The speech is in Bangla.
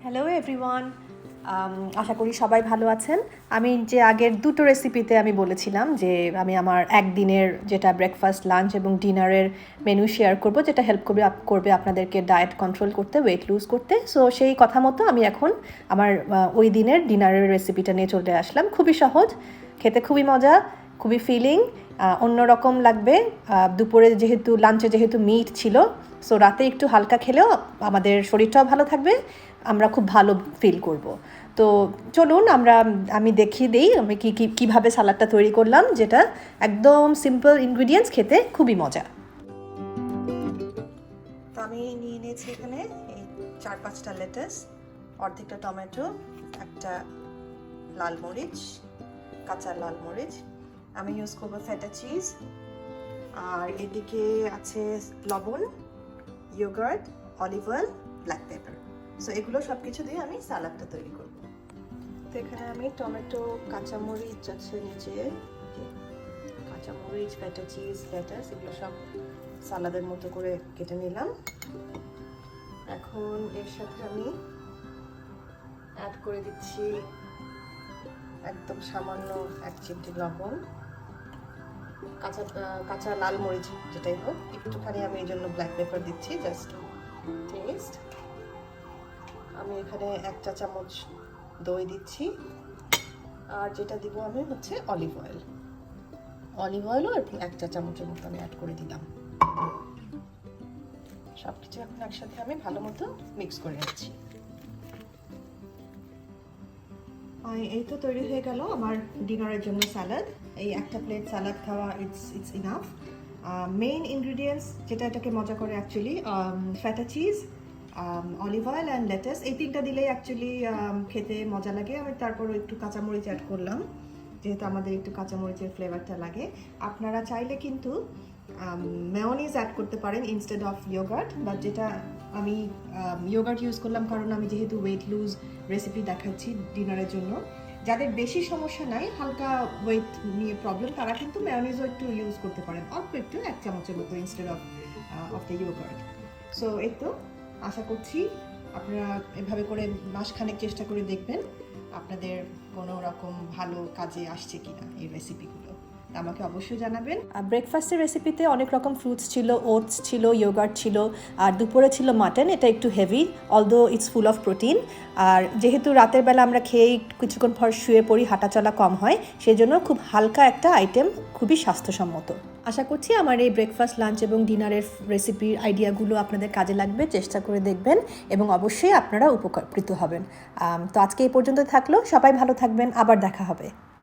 হ্যালো এভরিওয়ান, আশা করি সবাই ভালো আছেন। আমি যে আগের দুটো রেসিপিতে আমি বলেছিলাম যে আমি আমার একদিনের যেটা ব্রেকফাস্ট, লাঞ্চ এবং ডিনারের মেনু শেয়ার করব, যেটা হেল্প করবে আপনাদেরকে ডায়েট কন্ট্রোল করতে, ওয়েট লুজ করতে। সো সেই কথা মতো আমি এখন আমার ওই দিনের ডিনারের রেসিপিটা নিয়ে চলে আসলাম। খুবই সহজ, খেতে খুবই মজা, খুবই ফিলিং, অন্যরকম লাগবে। দুপুরে লাঞ্চে যেহেতু মিট ছিল, সো রাতে একটু হালকা খেলেও আমাদের শরীরটাও ভালো থাকবে, আমরা খুব ভালো ফিল করব। তো চলুন আমি দেখিয়ে দিই আমি কীভাবে সালাডটা তৈরি করলাম, যেটা একদম সিম্পল ইনগ্রিডিয়েন্টস, খেতে খুবই মজা। তো আমি নিয়ে নিয়েছি এখানে এই 4-5টা লেটাস, অর্ধেকটা টমেটো, একটা লাল মরিচ, কাঁচা লাল মরিচ, আমি ইউজ করবো ফেটা চিজ, আর এদিকে আছে লবণ, yogurt, olive oil, black pepper. So এগুলো সব কিছু দিয়ে আমি সালাডটা তৈরি করব। তো এখানে আমি টমেটো, কাঁচামরিচ আছে নিচে, কাঁচামরিচ, ফেটা চিজ, লেটাস, এগুলো সব সালাদের মতো করে কেটে নিলাম। এখন এর সাথে আমি অ্যাড করে দিচ্ছি একদম সামান্য 1 চিমটি লবণ, কাঁচা লাল মরিচ যেটাই হোক, একটুখানি আমি এই জন্য ব্ল্যাক পেপার দিচ্ছি, জাস্ট টেস্ট। আমি এখানে 1 চা চামচ দই দিচ্ছি, আর যেটা দিব আমি হচ্ছে অলিভ অয়েলও 1 চা চামচের মতো আমি অ্যাড করে দিলাম। সব কিছু এখন একসাথে আমি ভালো মতো মিক্স করে নিচ্ছি। এই তো তৈরি হয়ে গেল আমার ডিনারের জন্য স্যালাড। এই একটা প্লেট স্যালাড খাওয়া ইটস ইনাফ। মেইন ইনগ্রিডিয়েন্টস যেটা এটাকে মজা করে actually feta cheese, olive oil and lettuce, এই তিনটা দিলেই অ্যাকচুয়ালি খেতে মজা লাগে। আমি তারপরও একটু কাঁচামরিচ অ্যাড করলাম, যেহেতু আমাদের একটু কাঁচামরিচের ফ্লেভারটা লাগে। আপনারা চাইলে কিন্তু মেয়োনিজ অ্যাড করতে পারেন ইনস্টেড অফ ইয়োগার্ট, বাট যেটা আমি ইয়োগার্ট ইউজ করলাম কারণ আমি যেহেতু ওয়েট লুজ রেসিপি দেখাচ্ছি ডিনারের জন্য। যাদের বেশি সমস্যা নাই, হালকা ওয়েট নিয়ে প্রবলেম, তারা কিন্তু মেয়োনিজও একটু ইউজ করতে পারেন, অল্প একটু 1 চামচের মতো instead of the yogurt. So এই তো, আশা করছি আপনারা এভাবে করে মাসখানেক চেষ্টা করে দেখবেন আপনাদের কোনো রকম ভালো কাজে আসছে কিনা এই রেসিপিগুলো, আমাকে অবশ্যই জানাবেন। ব্রেকফাস্টের রেসিপিতে অনেক রকম ফ্রুটস ছিল, ওটস ছিল, ইয়োগার্ট ছিল, আর দুপুরে ছিল মাটন। এটা একটু heavy, although it's full of protein. আর যেহেতু রাতের বেলা আমরা খেয়ে কিছুক্ষণ পর শুয়ে পড়ি, হাঁটাচলা কম হয়, সেই জন্য খুব হালকা একটা আইটেম, খুবই স্বাস্থ্যসম্মত। আশা করছি আমার এই ব্রেকফাস্ট, লাঞ্চ এবং ডিনারের রেসিপির আইডিয়াগুলো আপনাদের কাজে লাগবে, চেষ্টা করে দেখবেন এবং অবশ্যই আপনারা উপকৃত হবেন। তো আজকে এই পর্যন্ত থাকলো, সবাই ভালো থাকবেন, আবার দেখা হবে।